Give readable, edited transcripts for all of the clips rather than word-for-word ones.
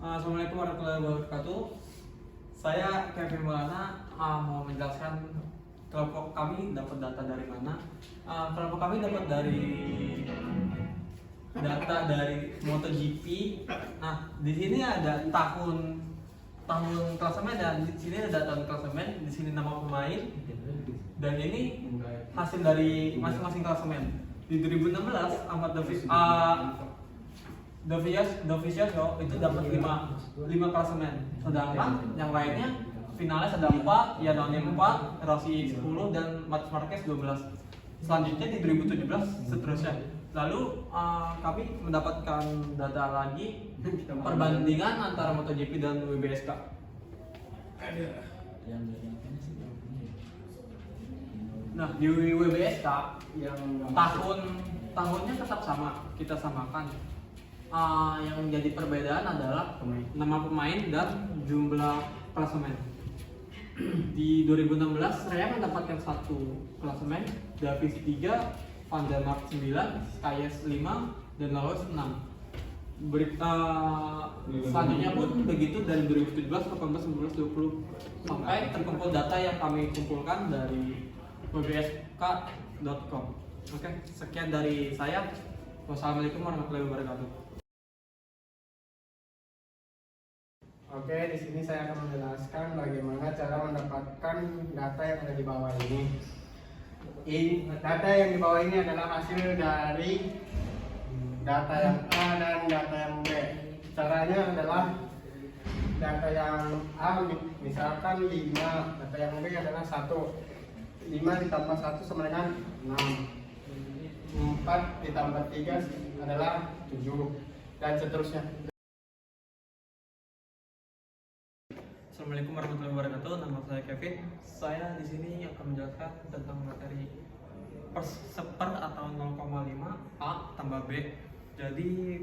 Assalamualaikum warahmatullahi wabarakatuh. Saya Kevin Maulana mau menjelaskan kelompok kami dapat data dari mana. Kelompok kami dapat dari data dari MotoGP. Nah, di sini ada tahun klasemen dan di sini ada tahun klasemen, di sini nama pemain dan ini hasil dari masing-masing klasemen. Di 2016 Ahmad Dovizioso itu dapat 5 klasemen, sedangkan yang lainnya finalis ada 4, Iannone 4, Rossi 10 dan Marc Marquez 12. Selanjutnya di 2017 seterusnya. Lalu kami mendapatkan data lagi perbandingan antara MotoGP dan WBSK. Nah, di WBSK yang tahunnya tetap sama, kita samakan. Yang menjadi perbedaan adalah nama pemain dan jumlah klasemen. Di 2016 saya mendapatkan 1 klasemen, Davis 3, Van der Mark 9, Skyes 5, dan Lawes 6. Berita selanjutnya pun begitu dari 2017, 18, 19, 20 sampai terkumpul data yang kami kumpulkan dari wbsk.com. Oke, sekian dari saya. Wassalamualaikum warahmatullahi wabarakatuh. Oke, di sini saya akan menjelaskan bagaimana cara mendapatkan data yang ada di bawah ini. Data yang di bawah ini adalah hasil dari data yang A dan data yang B. Caranya adalah data yang A misalkan 5, data yang B adalah 1. 5 ditambah 1 sama dengan 6. 4 ditambah 3 adalah 7 dan seterusnya. Assalamualaikum warahmatullahi wabarakatuh. Nama saya Kevin. Saya di sini akan menjelaskan tentang materi seper atau 0,5 A tambah B. Jadi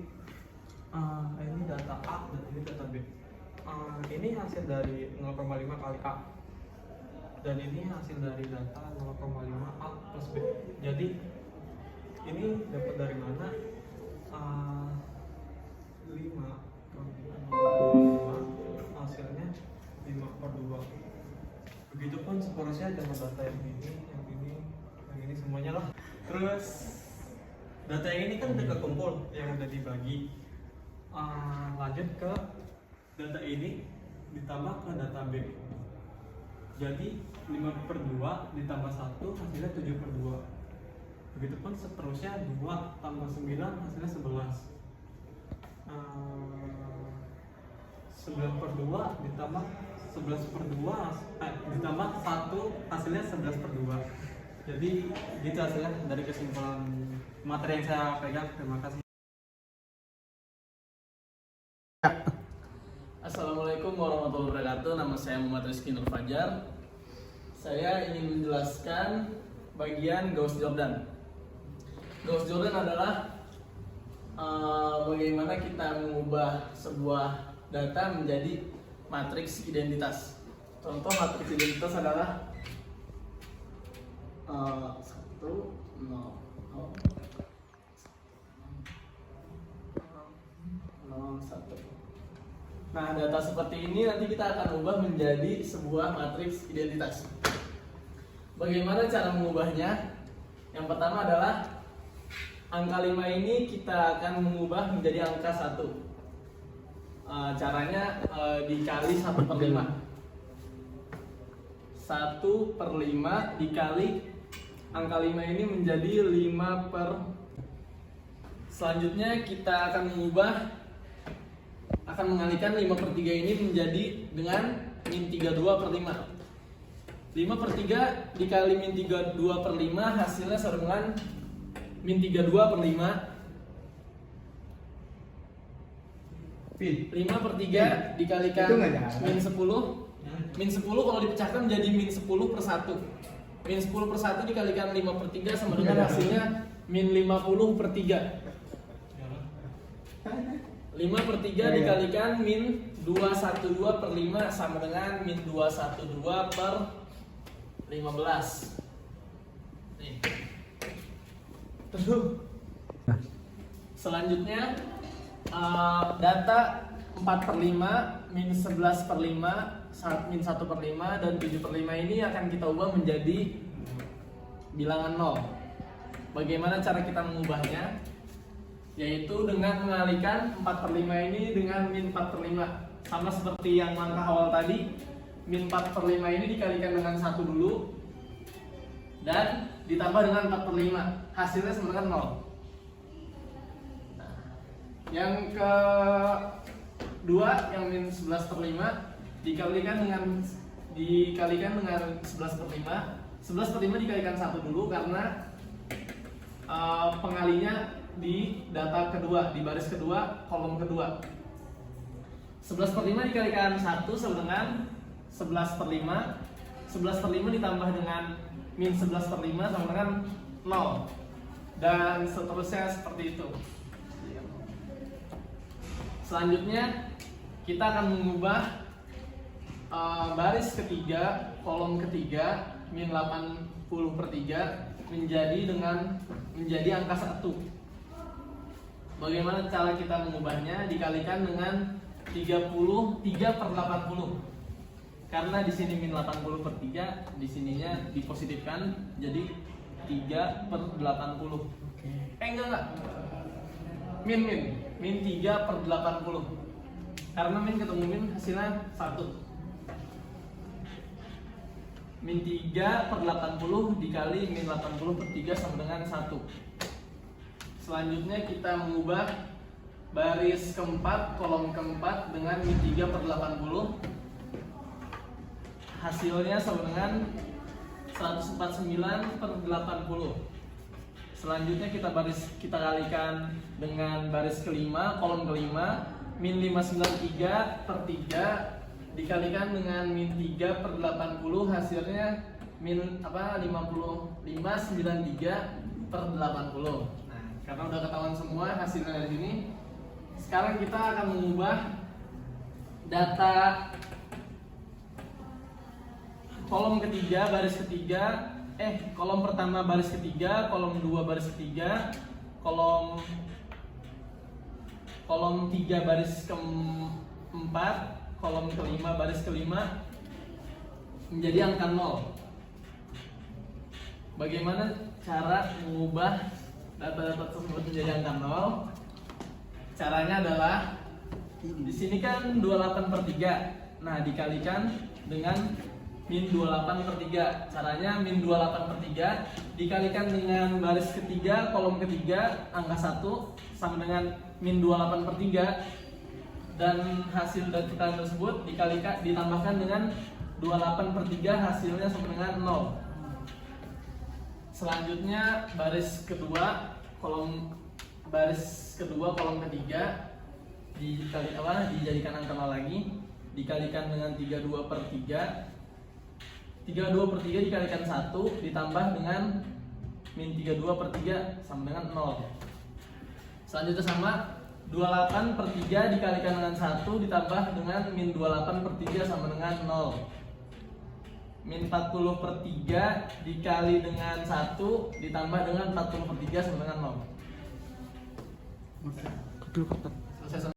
ini data A dan ini data B. Ini hasil dari 0,5 kali A dan ini hasil dari data 0,5 A plus B. Jadi ini dapat dari mana? 5 hasilnya 5/2. Begitupun seterusnya dengan data yang ini semuanya lah. Terus data yang ini kan udah kekumpul, yang udah dibagi. Lanjut ke data ini ditambah ke data B. Jadi 5/2 ditambah 1 hasilnya 7/2. Begitupun seterusnya 2 tambah 9 hasilnya 11. 9/2 ditambah 11/2 ditambah 1 hasilnya 11/2. Jadi gitu hasilnya dari kesimpulan materi yang saya pegang. Terima kasih. Assalamualaikum warahmatullahi wabarakatuh. Nama saya Muhammad Rizky Nur Fajar. Saya ingin menjelaskan bagian Gauss Jordan. Gauss Jordan adalah bagaimana kita mengubah sebuah data menjadi matriks identitas. Contoh matriks identitas adalah 1, 0, 0, 1. Nah, data seperti ini nanti kita akan ubah menjadi sebuah matriks identitas. Bagaimana cara mengubahnya? Yang pertama adalah angka 5 ini kita akan mengubah menjadi angka 1. Caranya dikali 1/5. 1/5 dikali angka 5 ini menjadi 5 Selanjutnya kita akan mengalihkan 5/3 ini menjadi dengan min 32/5. 5/3 dikali min 32/5 hasilnya sama dengan min 32/5. 5/3 dikalikan min 10. Min 10 kalau dipecahkan menjadi min 10/1. Min 10/1 dikalikan 5/3 sama dengan hasilnya min 50/3. 5/3 dikalikan min 212/5 sama dengan min 212/15. Nih. Terus selanjutnya data 4/5, min 11/5, min 1/5, dan 7/5 ini akan kita ubah menjadi bilangan 0. Bagaimana cara kita mengubahnya? Yaitu dengan mengalihkan 4/5 ini dengan min 4/5. Sama seperti yang langkah awal tadi, min 4/5 ini dikalikan dengan 1 dulu dan ditambah dengan 4/5, hasilnya sama dengan 0. Yang kedua, yang min 11/5 dikalikan dengan 11/5. 11/5 dikalikan 1 dulu karena pengalinya di data kedua, di baris kedua, kolom kedua. 11/5 dikalikan 1 sama dengan 11/5. 11/5 ditambah dengan min 11/5 sama dengan 0. Dan seterusnya seperti itu. Selanjutnya kita akan mengubah baris ketiga, kolom ketiga, min 80/3 menjadi angka 1. Bagaimana cara kita mengubahnya? Dikalikan dengan 3/80. Karena di sini min 80/3, di sininya dipositifkan jadi 3/80. Enggak. Min 3/80. Karena min ketemu min hasilnya 1. Min 3/80 dikali min 80/3 sama dengan 1. Selanjutnya kita mengubah baris keempat, kolom keempat dengan min 3/80. Hasilnya sama dengan 149/80. Selanjutnya kita kalikan dengan baris kelima, kolom kelima, min 593/3 dikalikan dengan min 3/80, hasilnya min 5593/80. Nah, karena udah ketahuan semua hasilnya dari sini, sekarang kita akan mengubah data kolom ketiga, baris ketiga, kolom pertama baris ketiga, kolom 2 baris ketiga, kolom 3 baris keempat, kolom kelima baris kelima menjadi angka 0. Bagaimana cara mengubah data-data tersebut menjadi angka 0? Caranya adalah di sini kan 28/3. Nah, dikalikan dengan min 28/3. Caranya min 28/3 dikalikan dengan baris ketiga, kolom ketiga, angka 1 sama dengan min 28/3, dan hasil data tersebut ditambahkan dengan 28/3, hasilnya sama dengan 0. Selanjutnya baris kedua, kolom ketiga dijadikan angka 0 lagi, dikalikan dengan 32/3. 32/3 dikalikan 1 ditambah dengan min 32/3 sama dengan 0. Selanjutnya sama, 28/3 dikalikan dengan 1 ditambah dengan min 28/3 sama dengan 0. Min 40/3 dikali dengan 1 ditambah dengan 40/3 sama dengan 0. Selesai.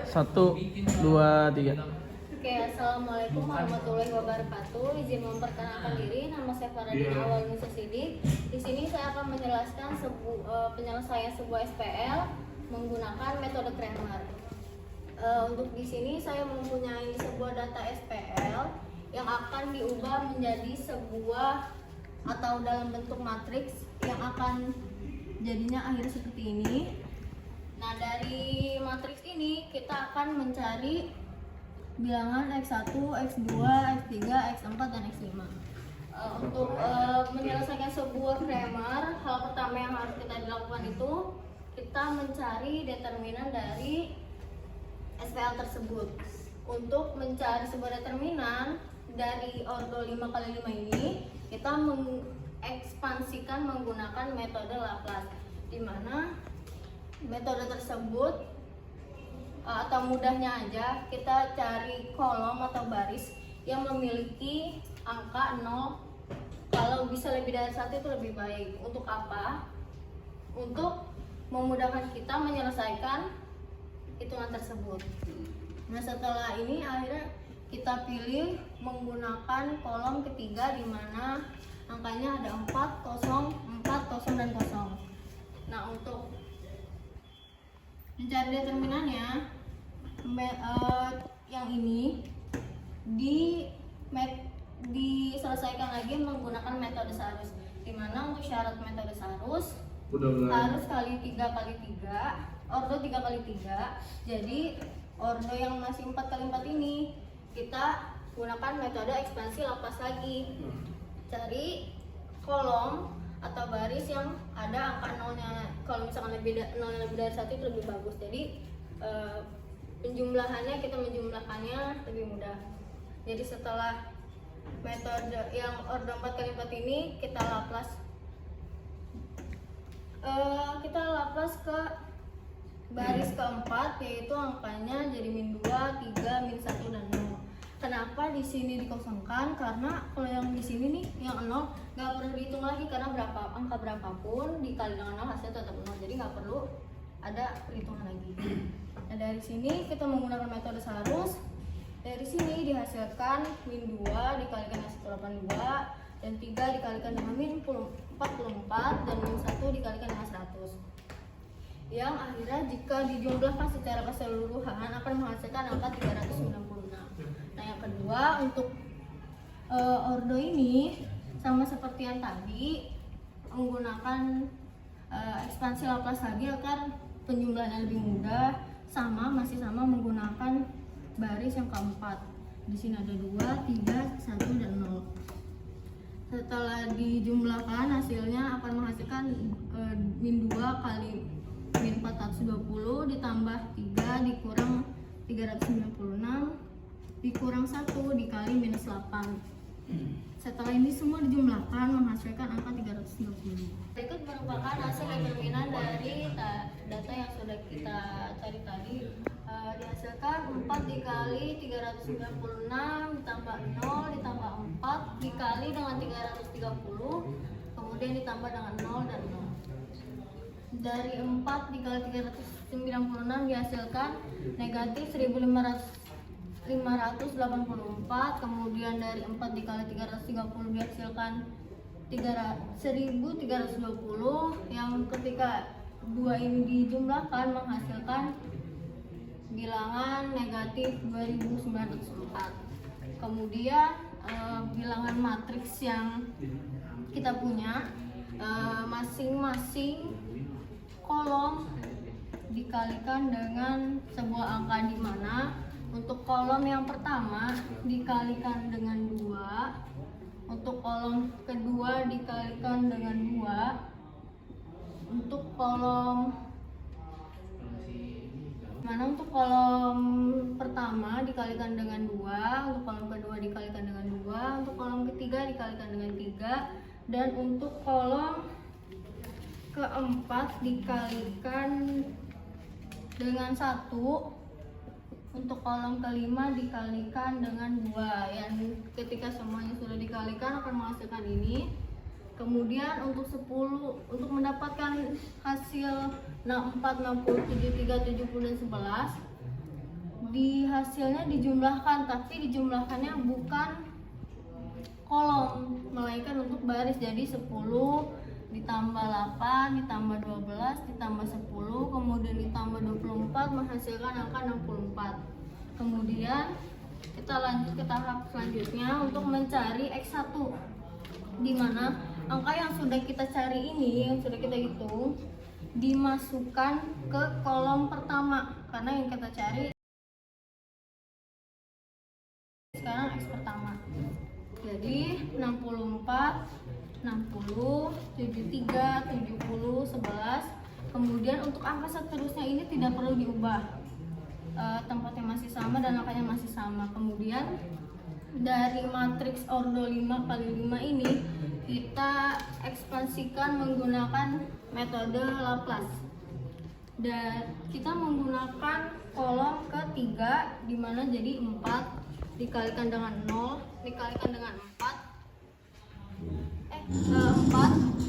1, 2, 3. Oke, assalamualaikum warahmatullahi wabarakatuh. Izin memperkenalkan diri, nama saya Faradina Awal Nusasidi. Di sini saya akan menjelaskan penyelesaian sebuah SPL menggunakan metode Cramer. Untuk di sini saya mempunyai sebuah data SPL yang akan diubah menjadi sebuah atau dalam bentuk matriks yang akan jadinya akhirnya seperti ini. Nah, dari matriks ini kita akan mencari bilangan X1, X2, X3, X4, dan X5. Untuk menyelesaikan sebuah Cramer, hal pertama yang harus kita dilakukan itu kita mencari determinan dari SPL tersebut. Untuk mencari sebuah determinan dari ordo 5x5 ini, kita mengekspansikan menggunakan metode Laplace, di mana metode tersebut atau mudahnya aja kita cari kolom atau baris yang memiliki angka 0 kalau bisa lebih dari satu itu lebih baik. Untuk apa? Untuk memudahkan kita menyelesaikan hitungan tersebut. Nah, setelah ini akhirnya kita pilih menggunakan kolom ketiga di mana angkanya ada 4, 0, 4, 0, dan 0. Nah, untuk mencari determinannya, yang ini diselesaikan lagi menggunakan metode Sarus, di mana untuk syarat metode Sarus harus kali 3 kali 3, ordo 3 kali 3. Jadi ordo yang masih 4 kali 4 ini kita gunakan metode ekspansi Laplace lagi. Cari kolom atau baris yang ada angka nolnya. Kalau misalkan nolnya lebih dari 1 itu lebih bagus. Jadi penjumlahannya, kita menjumlahkannya lebih mudah. Jadi setelah metode yang ordo 4 kali 4 ini kita Laplace ke baris keempat, yaitu angkanya jadi min 2, 3, min 1, dan 0. Kenapa di sini dikosongkan? Karena kalau yang di sini nih yang 0 nggak perlu dihitung lagi, karena angka berapapun dikali dengan 0 hasilnya tetap 0. Jadi nggak perlu ada perhitungan lagi. Nah, dari sini kita menggunakan metode Sarus. Dari sini dihasilkan min 2 dikalikan dengan 182, dan 3 dikalikan dengan min 44, dan min 1 dikalikan dengan 100. Yang akhirnya jika dijumlahkan secara keseluruhan akan menghasilkan angka 396. Nah, yang kedua, untuk ordo ini sama seperti yang tadi, menggunakan ekspansi Laplace lagi agar penjumlahannya lebih mudah, masih sama menggunakan baris yang keempat. Di sini ada 2, 3, 1, dan 0. Setelah dijumlahkan hasilnya akan menghasilkan min 2 kali min 420 ditambah 3 dikurang 396 dikurang 1 dikali minus 8. Setelah ini semua dijumlahkan menghasilkan angka 320. Berikut merupakan hasil determinan dari data yang sudah kita cari tadi. Dihasilkan 4 dikali 396 ditambah 0 ditambah 4 dikali dengan 330, kemudian ditambah dengan 0 dan 0. Dari 4 dikali 396 dihasilkan negatif 1584, kemudian dari 4 dikali 330 dihasilkan 1320, yang ketika dua ini dijumlahkan menghasilkan bilangan negatif 2904. Kemudian bilangan matriks yang kita punya, masing-masing kolom dikalikan dengan sebuah angka, di mana untuk kolom yang pertama dikalikan dengan 2, untuk kolom kedua dikalikan dengan 2, untuk kolom pertama dikalikan dengan 2, untuk kolom kedua dikalikan dengan 2, untuk kolom ketiga dikalikan dengan 3, dan untuk kolom keempat dikalikan dengan 1, untuk kolom kelima dikalikan dengan 2. Yang ketika semuanya sudah dikalikan akan menghasilkan ini. Kemudian untuk 10, untuk mendapatkan hasil 64, 60, 73, 70, dan 11, di hasilnya dijumlahkan, tapi dijumlahkannya bukan kolom, melainkan untuk baris. Jadi 10 ditambah 8 ditambah 12 ditambah 10 kemudian ditambah 24 menghasilkan angka 64. Kemudian kita lanjut ke tahap selanjutnya untuk mencari X1, di mana angka yang sudah kita cari ini, yang sudah kita hitung, dimasukkan ke kolom pertama, karena yang kita cari sekarang X pertama. Jadi 64, 60, 73, 70, 11. Kemudian untuk angka seterusnya ini tidak perlu diubah, tempatnya masih sama dan angkanya masih sama. Kemudian dari matriks ordo 5 kali 5 ini kita ekspansikan menggunakan metode Laplace, dan kita menggunakan kolom ketiga, di mana jadi 4 dikalikan dengan 0 dikalikan dengan 4 4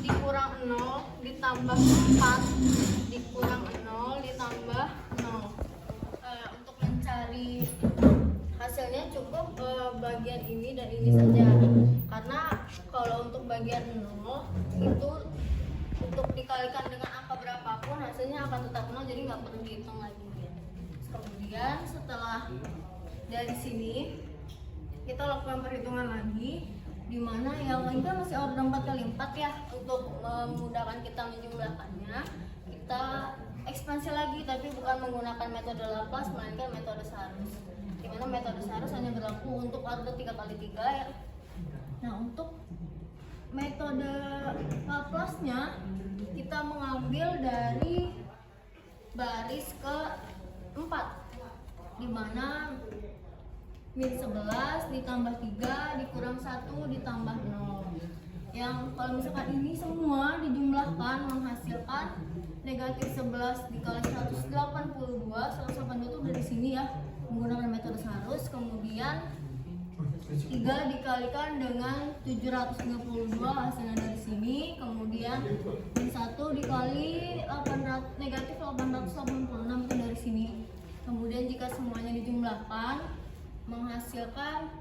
dikurang 0 ditambah 4 dikurang 0 ditambah 0. Untuk mencari hasilnya cukup bagian ini dan ini saja, karena kalau untuk bagian 0 itu untuk dikalikan dengan angka berapapun hasilnya akan tetap 0, jadi nggak perlu dihitung lagi. Kemudian setelah dari sini kita lakukan perhitungan lagi, dimana yang ini kan masih order 4x4 ya. Untuk memudahkan kita menjumlahkannya, kita ekspansi lagi, tapi bukan menggunakan metode Laplace melainkan metode Sarus, dimana metode Sarus hanya berlaku untuk order 3x3 ya. Nah, untuk metode Laplace-nya kita mengambil dari baris ke-4, dimana min 11 ditambah 3 dikurang 1 ditambah 0. Yang kalau misalkan ini semua dijumlahkan menghasilkan negatif 11 dikali 182 itu dari sini ya, menggunakan metode Sarus. Kemudian 3 dikalikan dengan 732 hasilnya dari sini. Kemudian min 1 dikali 800, negatif 886 itu dari sini. Kemudian jika semuanya dijumlahkan menghasilkan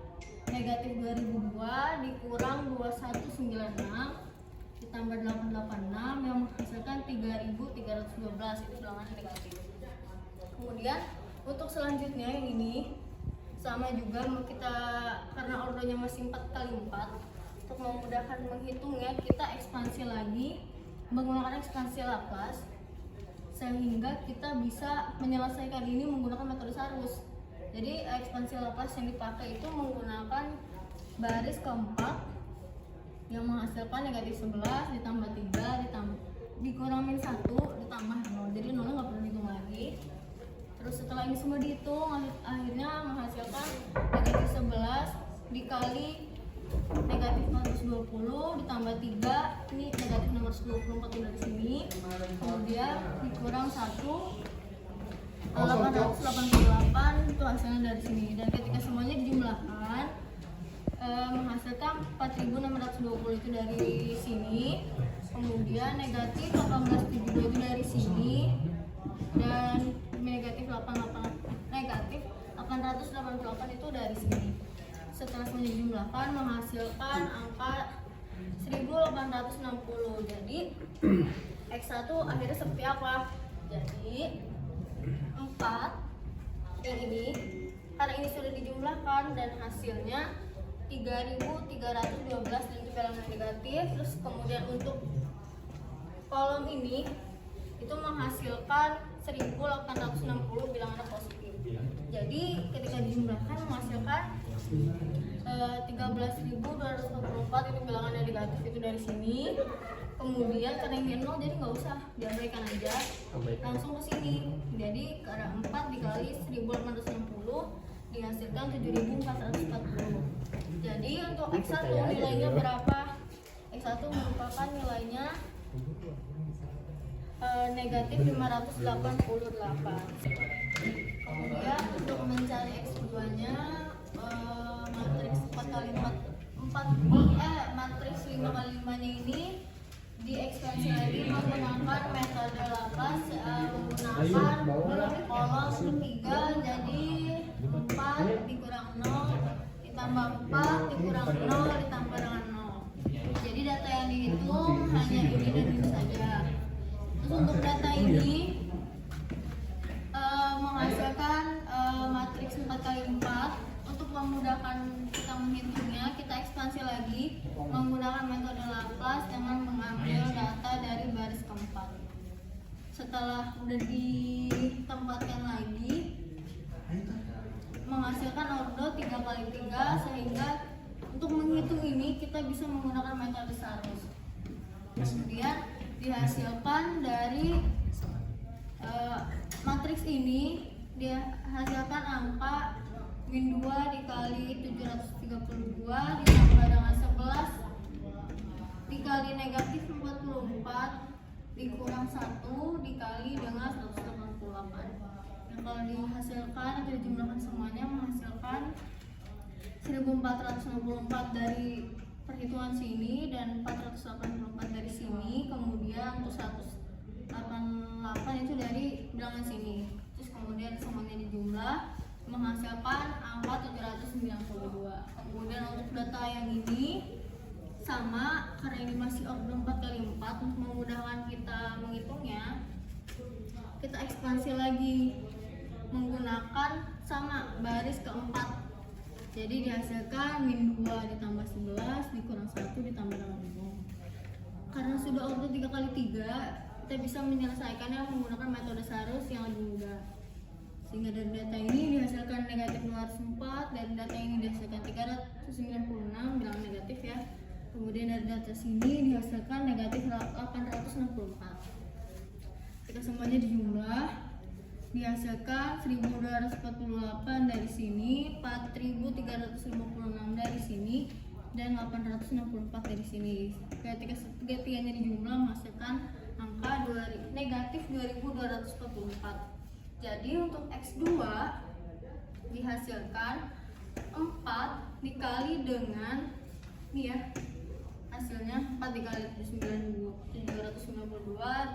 negatif 2002 dikurang 2196 ditambah 886 yang menghasilkan 3312, itu bilangan negatif. Kemudian untuk selanjutnya yang ini sama juga, kita karena ordernya masih 4x4, untuk memudahkan menghitungnya kita ekspansi lagi menggunakan ekspansi Laplace, sehingga kita bisa menyelesaikan ini menggunakan metode Sarus. Jadi ekspansi Laplace yang dipakai itu menggunakan baris keempat yang menghasilkan negatif 11 ditambah 3 ditambah dikurang min 1 ditambah 0, jadi 0 nggak perlu dihitung lagi. Terus setelah ini semua dihitung, akhirnya menghasilkan negatif 11 dikali negatif 420 ditambah 3, ini negatif 624 dari sini, kemudian dikurang 1 888, itu hasilnya dari sini. Dan ketika semuanya dijumlahkan menghasilkan 4620 itu dari sini, kemudian negatif 1872 itu dari sini, dan negatif 888 itu dari sini. Setelah semuanya dijumlahkan menghasilkan angka 1860. Jadi X1 akhirnya seperti apa? Jadi 4 yang ini, karena ini sudah dijumlahkan dan hasilnya 3312 dan itu bilangan negatif. Terus kemudian untuk kolom ini itu menghasilkan 1860 bilangannya positif. Jadi ketika dijumlahkan menghasilkan 13.244 itu bilangannya negatif, itu dari sini. Kemudian karena ini 0 jadi nggak usah diabaikan aja, langsung ke sini. Jadi karena 4 dikali 1860 dihasilkan 7440. Jadi untuk X1 nilainya berapa? X1 merupakan nilainya negatif 588. Kemudian untuk mencari X2 nya matriks 5x5 nya ini diekspansi lagi menggunakan metode Laplace, menggunakan kolom ketiga, jadi 4 dikurang 0 ditambah 4 dikurang 0 ditambah dengan 0. Jadi data yang dihitung hanya ini dan ini saja. Terus untuk data ini menghasilkan matriks 4x4. Untuk memudahkan kita menghitungnya, kita ekspansi lagi menggunakan metode Laplace dengan mengambil data dari baris keempat. Setelah udah ditempatkan lagi, menghasilkan ordo 3x3, sehingga untuk menghitung ini kita bisa menggunakan metode Sarus. Kemudian dihasilkan dari matriks ini dihasilkan angka min 2 dikali 732 ditambah dengan 11 dikali negatif 44 dikurang 1 dikali dengan 188. Yang kalau dihasilkan atau dijumlahkan semuanya menghasilkan 1464 dari perhitungan sini dan 484 dari sini, kemudian untuk 188 itu dari bilangan sini. Terus kemudian semuanya dijumlah menghasilkan angka 792. Kemudian untuk data yang ini sama, karena ini masih order 4x4, untuk memudahkan kita menghitungnya, kita ekspansi lagi menggunakan sama baris keempat. Jadi dihasilkan min 2 ditambah 11 dikurang 1 ditambah dengan 0. Karena sudah order 3x3, kita bisa menyelesaikannya menggunakan metode Sarus yang lebih mudah. Sehingga dari data ini dihasilkan negatif 204, dari data ini dihasilkan 396 bilangan negatif ya. Kemudian dari data sini dihasilkan negatif 864. Jika semuanya dijumlah, dihasilkan 1248 dari sini, 4356 dari sini, dan 864 dari sini. Ketika-tiganya dijumlah menghasilkan angka negatif 2244. Jadi untuk X2 dihasilkan 4 dikali dengan ini ya, hasilnya 4 dikali 792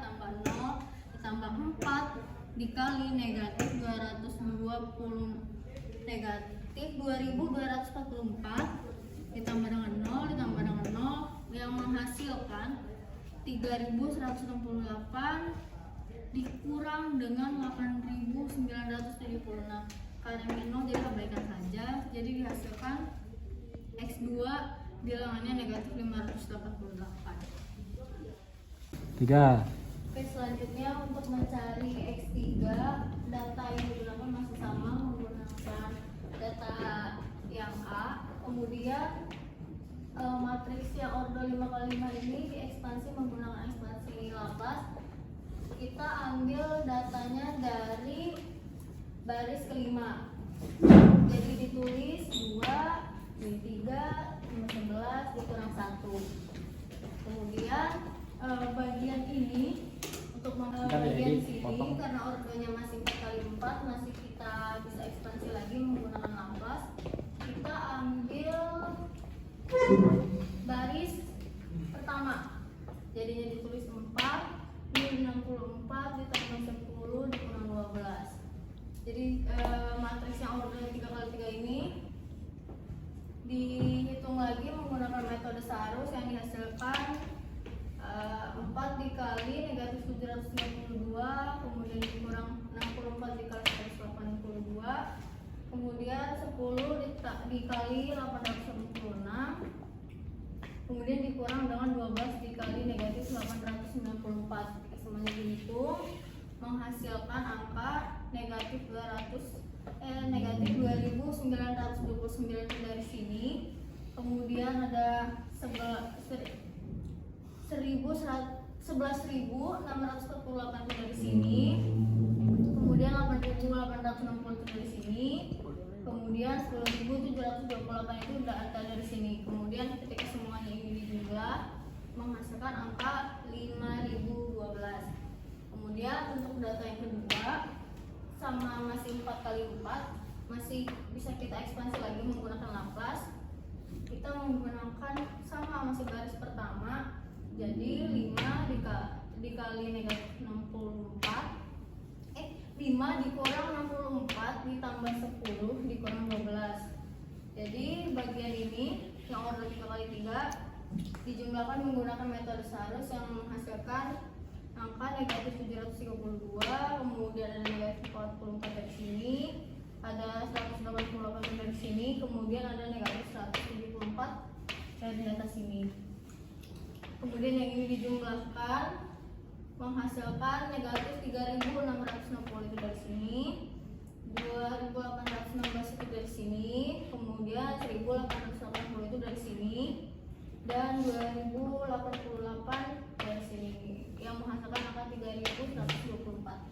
tambah 0 ditambah 4 dikali negatif 2244 ditambah dengan 0 ditambah dengan 0 yang menghasilkan 3168 dikurang dengan 8976. Karena ini 0 jadi abaikan saja, jadi dihasilkan X2 bilangannya negatif 588. 3. Oke, selanjutnya untuk mencari X3, data yang digunakan masih sama, menggunakan data yang A. Kemudian matriks yang order 5x5 ini diekspansi menggunakan ekspansi Laplace. Kita ambil datanya dari baris kelima. Jadi ditulis 2, min 3, min 11 dikurang 1. Kemudian bagian ini untuk bagian sini karena ordernya masih 4x4, masih kita bisa ekspansi lagi menggunakan Laplace. Kita ambil baris pertama, jadinya ditulis 4 min 64 ditambah 10 dikurang 12. Jadi matriks yang order 3x3 ini dihitung lagi menggunakan metode Sarus yang dihasilkan 4 dikali negatif 792, kemudian dikurang 64 dikali 182, kemudian 10 dikali 876, kemudian dikurang dengan 12 dikali negatif 894. Semuanya dihitung menghasilkan angka negatif 2929 dari sini. Kemudian ada 11.648 dari sini, kemudian 8.860 dari sini, kemudian 10.728 itu data dari sini. Kemudian ketika semuanya ini dijumlah menghasilkan angka 5.012. Kemudian untuk data yang kedua sama masih 4x4, masih bisa kita ekspansi lagi menggunakan Laplace. Kita menggunakan sama masih baris pertama, jadi 5 dikali negatif 64, 5 dikurang 64 ditambah 10 dikurang 12. Jadi bagian ini yang order 3x3 dijumlahkan menggunakan metode Sarus yang menghasilkan angka negatif 732, kemudian ada negatif 44 dari sini, ada 188 dari sini, kemudian ada negatif 174 dari data sini. Kemudian yang ini dijumlahkan menghasilkan negatif 3.660 itu dari sini, 2.816 itu dari sini, kemudian 1.880 itu dari sini, dan 2088 dari sini yang menghasilkan angka 3124.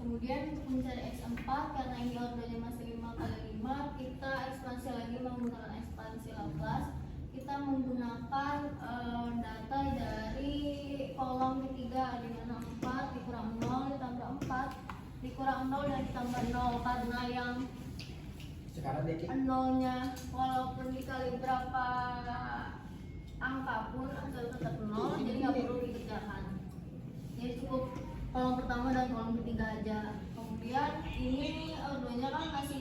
Kemudian untuk mencari X4 karena ini ordernya masih 5x5, kita ekspansi lagi menggunakan ekspansi Laplace. Kita menggunakan data dari kolom ketiga dengan 4 dikurang 0 ditambah 4 dikurang 0 dan ditambah 0 karena yang Sekarang deh, Ki. nolnya walaupun dikali berapa angka pun hasil tetap nol, jadi nggak perlu dikerjakan. Jadi cukup kolom pertama dan kolom ketiga aja. Kemudian ini ordonya kan masih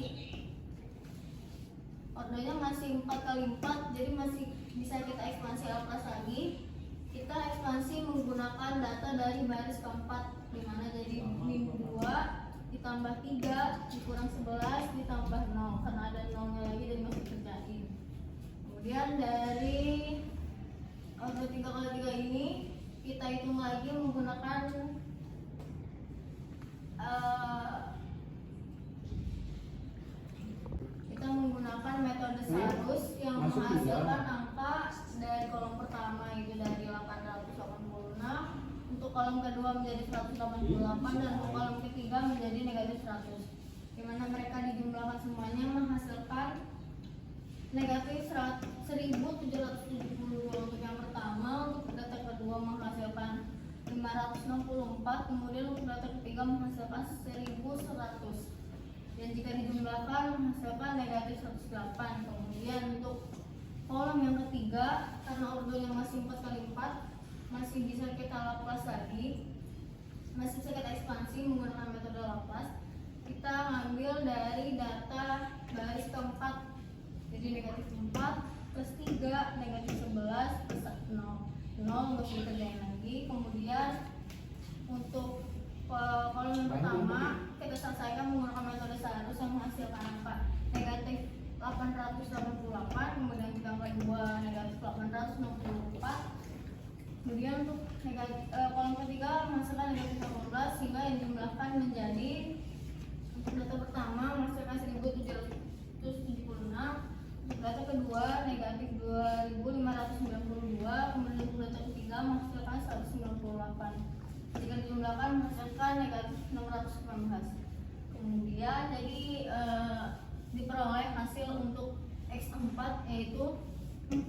4 kali 4, jadi masih bisa kita ekspansi Laplace lagi. Kita ekspansi menggunakan data dari baris keempat, dimana jadi min 2 ditambah 3 dikurang 11 ditambah 0, karena ada nolnya lagi jadi masih kerjain. Kemudian dari ordo 3 kali 3 ini kita hitung lagi menggunakan metode Sarus yang menghasilkan angka dari kolom pertama itu dari 886, untuk kolom kedua menjadi 188, dan untuk kolom ketiga menjadi negatif 100, dimana mereka dijumlahkan semuanya menghasilkan negatif 1772 untuk yang pertama. Untuk data kedua menghasilkan 564, kemudian untuk data ketiga menghasilkan 1100, dan jika dijumlahkan menghasilkan negatif 108. Kemudian untuk kolom yang ketiga, karena ordonya masih 4 kali 4, masih bisa kita Laplace lagi, masih bisa kita ekspansi menggunakan metode Laplace. Kita ngambil dari data baris keempat, jadi negatif 4 plus 3 negatif 11 plus 0 nggak usah dikerjain lagi. Kemudian untuk kolom yang pertama kita selesaikan menggunakan metode Sarus yang menghasilkan angka negatif 888, kemudian kita angka 2 negatif 864. Kemudian untuk kolom ketiga menghasilkan negatif 18, sehingga yang dijumlahkan menjadi untuk data pertama menghasilkan 1776, untuk data kedua negatif 2592, kemudian untuk data ketiga menghasilkan 198. Jika dijumlahkan menghasilkan negatif 619. Kemudian jadi diperoleh hasil untuk X4 yaitu 4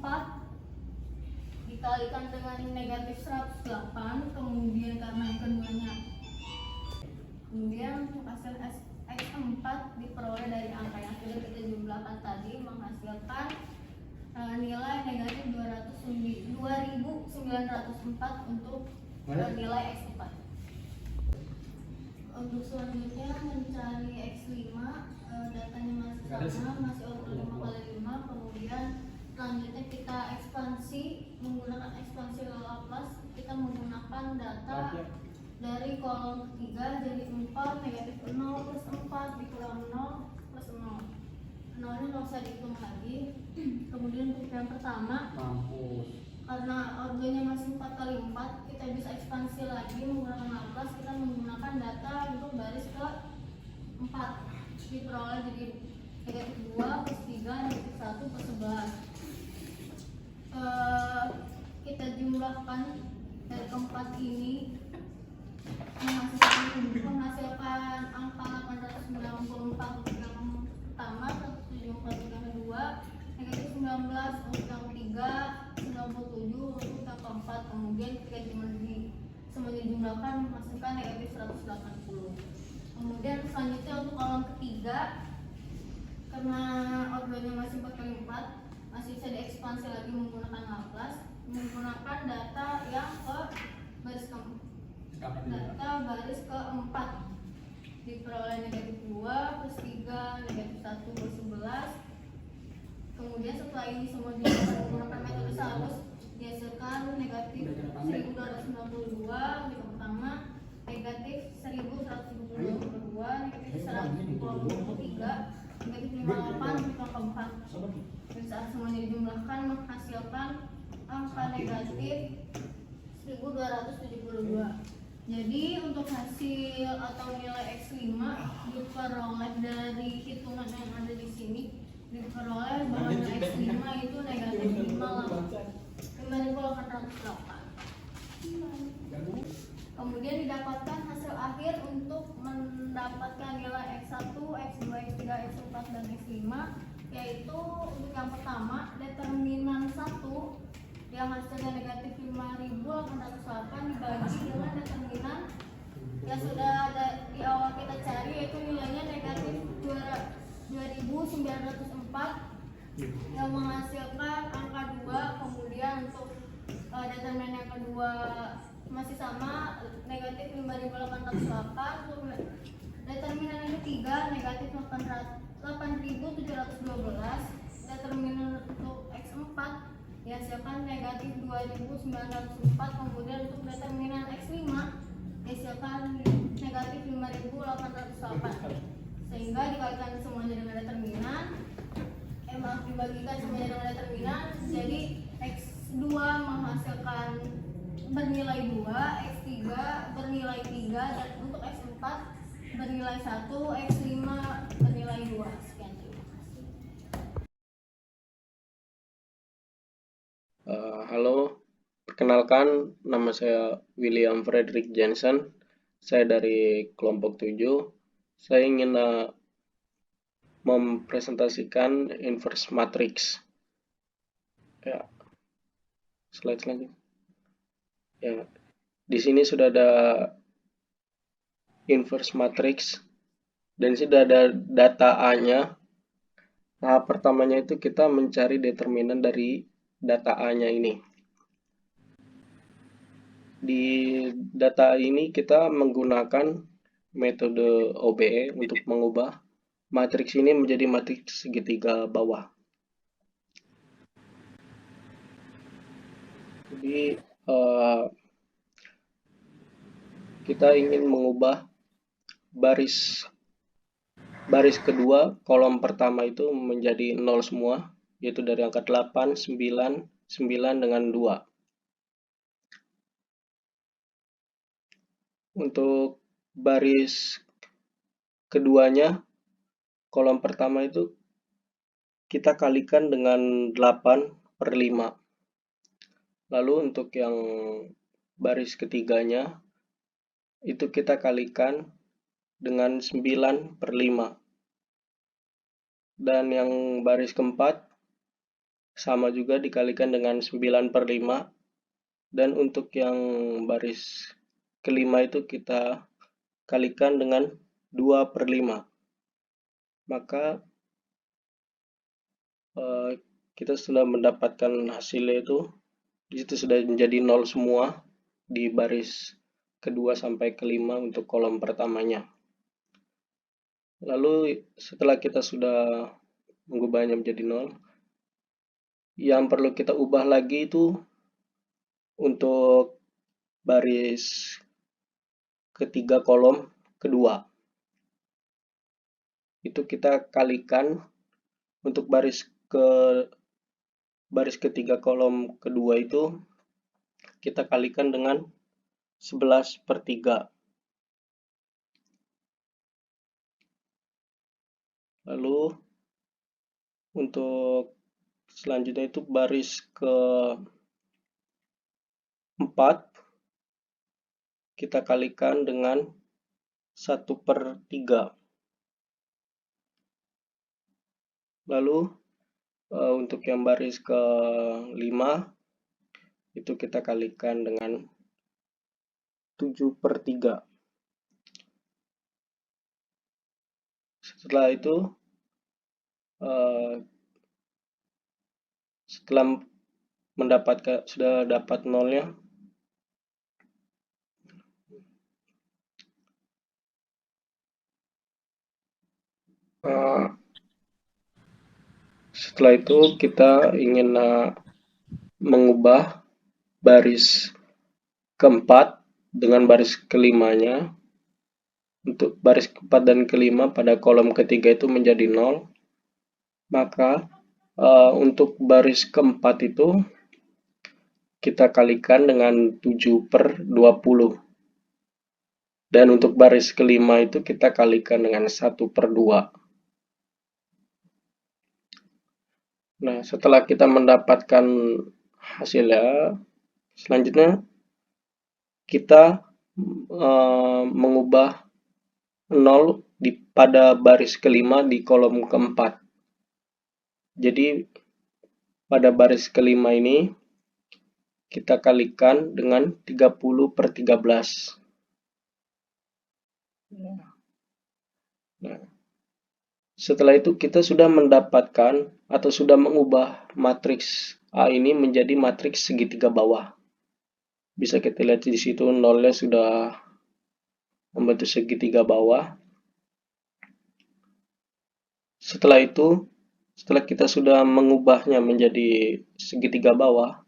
dikalikan dengan negatif 108, kemudian karena yang keduanya, kemudian untuk hasil X4 diperoleh dari angka yang sudah kita jumlahkan tadi menghasilkan nilai negatif 2904 untuk nilai X4. Untuk selanjutnya mencari X5, datanya masih sama, masih order 5 kali 5. Kemudian selanjutnya kita ekspansi menggunakan ekspansi Laplace. Kita menggunakan data dari kolom ketiga, jadi 4 negatif 0 plus 4 dikurang 0 plus 0. 0 nya nggak usah dihitung lagi. Kemudian untuk yang pertama, karena ordonya masih 4 kali 4, kita bisa ekspansi lagi menggunakan Laplace. Kita menggunakan data untuk baris ke 4, diperoleh jadi negatif 2 plus 3 negatif 1 plus 11. Kita jumlahkan dari keempat ini menghasilkan angka 894 untuk yang pertama, 174 yang kedua, negatif 19 untuk yang ketiga, 97 untuk yang keempat. Kemudian ketika semua dijumlahkan menghasilkan negatif 180. Kemudian selanjutnya untuk kolom ketiga, karena ordonya masih 4 kali 4, masih bisa diekspansi lagi menggunakan Laplace, menggunakan data yang ke baris keempat, diperoleh negatif 2 plus 3 negatif 1 plus 11. Kemudian setelah ini semua menggunakan metode Sarus, dihasilkan negatif 1292 untuk yang pertama, negatif 1172 untuk kedua, negatif 123, negatif 58 untuk yang keempat. Dan saat semuanya dijumlahkan menghasilkan angka negatif 1272. Jadi untuk hasil atau nilai X5 diperoleh dari hitungan yang ada di sini, diperoleh bahwa X5 itu negatif 5.808. Kemudian didapatkan hasil akhir untuk mendapatkan nilai X1, X2, X3, X4, dan X5, yaitu untuk yang pertama determinan 1 yang hasilnya negatif 5.808 dibagi dengan determinan yang sudah ada di awal kita cari, yaitu nilainya negatif 2904 yang menghasilkan angka 2. Kemudian untuk determinan yang kedua masih sama, negatif 5808. Untuk determinan yang ketiga negatif 8712. Determinan untuk X4 dihasilkan negatif 2904. Kemudian untuk determinan X5 dihasilkan negatif 5808. Sehingga dikalikan semuanya dengan determinan, dibagikan semuanya dengan determinan, jadi X2 menghasilkan bernilai 2, X3 bernilai 3, dan untuk X4 bernilai 1, X5 bernilai 2. Sekian, terima kasih. Halo, perkenalkan nama saya William Frederick Jensen. Saya dari kelompok 7. Saya ingin mempresentasikan inverse matrix. Ya, slide selanjutnya. Ya, di sini sudah ada inverse matrix dan sudah ada data A-nya. Tahap pertamanya itu kita mencari determinan dari data A-nya ini. Di data ini kita menggunakan metode OBE untuk mengubah matriks ini menjadi matriks segitiga bawah. Jadi kita ingin mengubah baris kedua kolom pertama itu menjadi 0 semua, yaitu dari angka 8, 9, 9 dengan 2. Untuk baris keduanya, kolom pertama itu kita kalikan dengan 8/5. Lalu untuk yang baris ketiganya, itu kita kalikan dengan 9/5. Dan yang baris keempat, sama juga dikalikan dengan 9/5. Dan untuk yang baris kelima itu kita kalikan dengan 2/5. Maka kita sudah mendapatkan hasilnya itu di situ sudah menjadi 0 semua di baris kedua sampai kelima untuk kolom pertamanya. Lalu setelah kita sudah mengubahnya menjadi 0, yang perlu kita ubah lagi itu untuk baris ketiga kolom kedua. Itu kita kalikan untuk baris ketiga kolom kedua itu kita kalikan dengan 11/3. Lalu untuk selanjutnya itu baris keempat kita kalikan dengan 1/3. Lalu untuk yang baris kelima itu kita kalikan dengan 7/3. Setelah itu setelah sudah dapat nolnya, setelah itu kita ingin mengubah baris keempat dengan baris kelimanya. Untuk baris keempat dan kelima pada kolom ketiga itu menjadi 0. Maka untuk baris keempat itu kita kalikan dengan 7/20. Dan untuk baris kelima itu kita kalikan dengan 1/2. Nah, setelah kita mendapatkan hasilnya, selanjutnya kita mengubah 0 pada baris kelima di kolom keempat. Jadi pada baris kelima ini kita kalikan dengan 30/13. Nah, Setelah itu kita sudah mendapatkan atau sudah mengubah matriks A ini menjadi matriks segitiga bawah. Bisa kita lihat di situ nolnya sudah membentuk segitiga bawah. Setelah itu, setelah kita sudah mengubahnya menjadi segitiga bawah,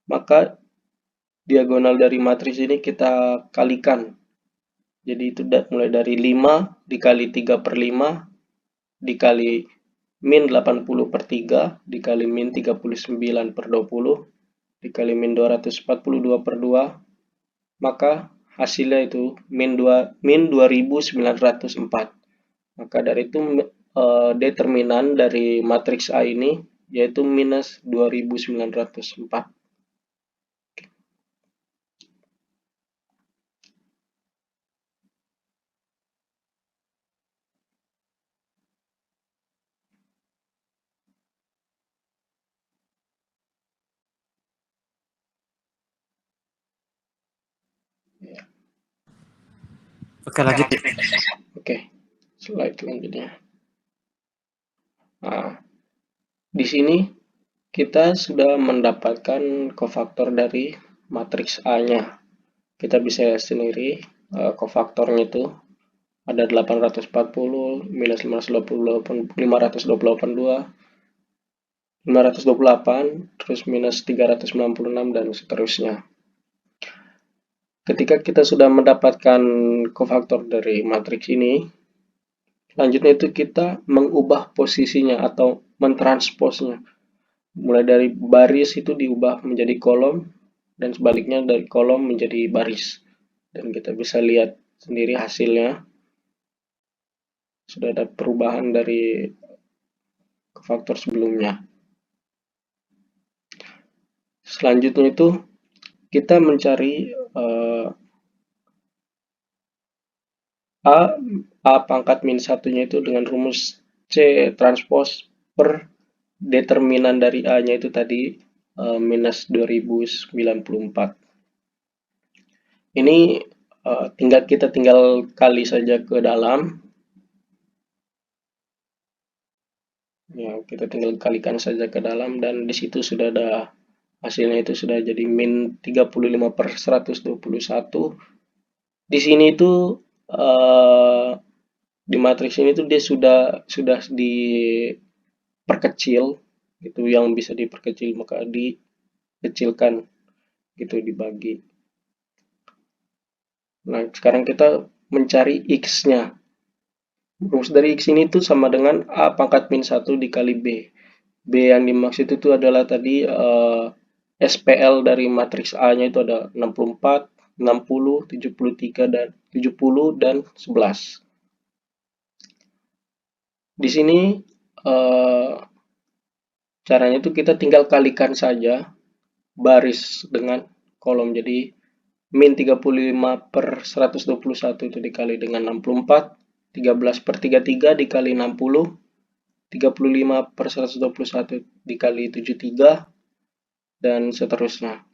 maka diagonal dari matriks ini kita kalikan. Jadi itu mulai dari 5 dikali 3/5 dikali min 80/3 dikali min 39/20 dikali min 242/2, maka hasilnya itu min 2904. Maka dari itu determinan dari matriks A ini yaitu minus 2904. Oke, lanjut. Oke, slide selanjutnya. Nah, di sini kita sudah mendapatkan kofaktor dari matriks A-nya. Kita bisa lihat sendiri kofaktornya itu ada 840, minus 528, 528, terus minus 396, dan seterusnya. Ketika kita sudah mendapatkan kofaktor dari matriks ini, selanjutnya itu kita mengubah posisinya atau mentransposnya. Mulai dari baris itu diubah menjadi kolom, dan sebaliknya dari kolom menjadi baris. Dan kita bisa lihat sendiri hasilnya. Sudah ada perubahan dari kofaktor sebelumnya. Selanjutnya itu kita mencari A pangkat min satunya itu dengan rumus C transpos per determinan dari A-nya itu tadi minus 2094. Ini kita tinggal kali saja ke dalam. Ya, kita tinggal kalikan saja ke dalam, dan di situ sudah ada hasilnya, itu sudah jadi min 35/121. Di sini itu di matriks ini tuh dia sudah diperkecil gitu, yang bisa diperkecil maka dikecilkan gitu, dibagi. Nah, sekarang kita mencari x-nya. Rumus dari x ini tuh sama dengan A pangkat min 1 dikali B. B yang dimaksud itu adalah tadi SPL dari matriks A-nya itu ada 64, 60, 73, dan 70, dan 11. Di sini caranya itu kita tinggal kalikan saja baris dengan kolom. Jadi min 35/121 itu dikali dengan 64, 13/33 dikali 60, 35/121 dikali 73, dan seterusnya.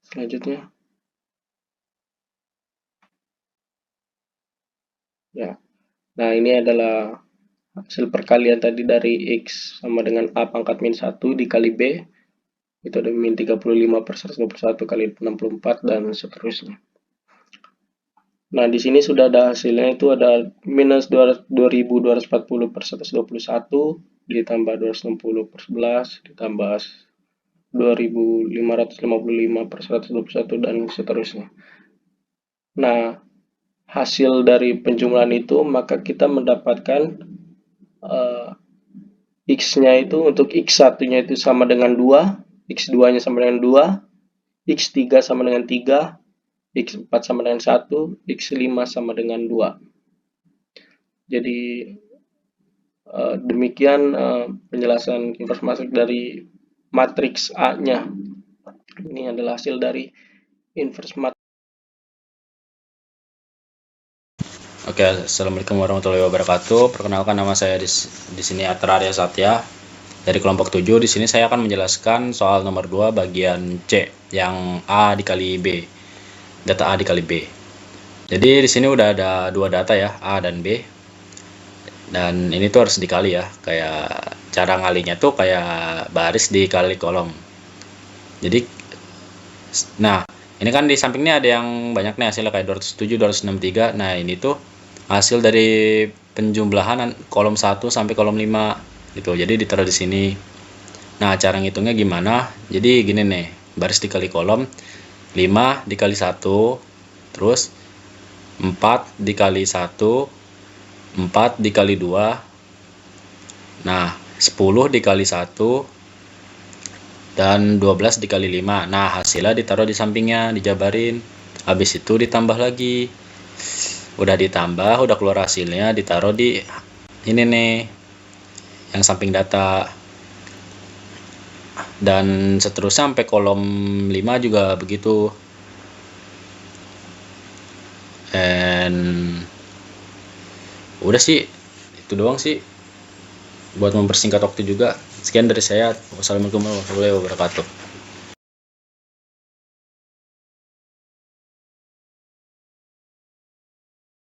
Selanjutnya, ya. Nah, ini adalah hasil perkalian tadi dari X sama dengan A pangkat min 1 dikali B. Itu ada min 35/121 kali 64, dan seterusnya. Nah, di sini sudah ada hasilnya, itu ada minus 2240/121 ditambah 260/11 ditambah 2555/121, dan seterusnya. Nah, hasil dari penjumlahan itu maka kita mendapatkan x-nya itu untuk x1-nya itu sama dengan 2, x2-nya sama dengan 2, x3 sama dengan 3, x4 sama dengan 1, x5 sama dengan 2. Jadi demikian penjelasan informasi dari matriks A-nya. Ini adalah hasil dari inverse matriks. Oke, assalamualaikum warahmatullahi wabarakatuh. Perkenalkan, nama saya di sini Atra Arya Satya dari kelompok 7. Di sini saya akan menjelaskan soal nomor 2 bagian C yang A dikali B. Data A dikali B. Jadi di sini udah ada dua data ya, A dan B. Dan ini tuh harus dikali ya, kayak cara ngalinya tuh kayak baris dikali kolom. Jadi nah ini kan di sampingnya ada yang banyak nih hasilnya kayak 207, 263. Nah ini tuh hasil dari penjumlahan kolom 1 sampai kolom 5 gitu, jadi ditaruh di sini. Nah cara ngitungnya gimana, jadi gini nih, baris dikali kolom, 5 dikali 1, terus 4 dikali 1, 4 dikali 2, nah 10 dikali 1, dan 12 dikali 5. Nah hasilnya ditaruh di sampingnya, dijabarin. Habis itu ditambah lagi, udah ditambah, udah keluar hasilnya, ditaruh di ini nih, yang samping data. Dan seterusnya sampai kolom 5 juga begitu. And udah sih, itu doang sih buat mempersingkat waktu juga. Sekian dari saya. Wassalamualaikum warahmatullahi wabarakatuh.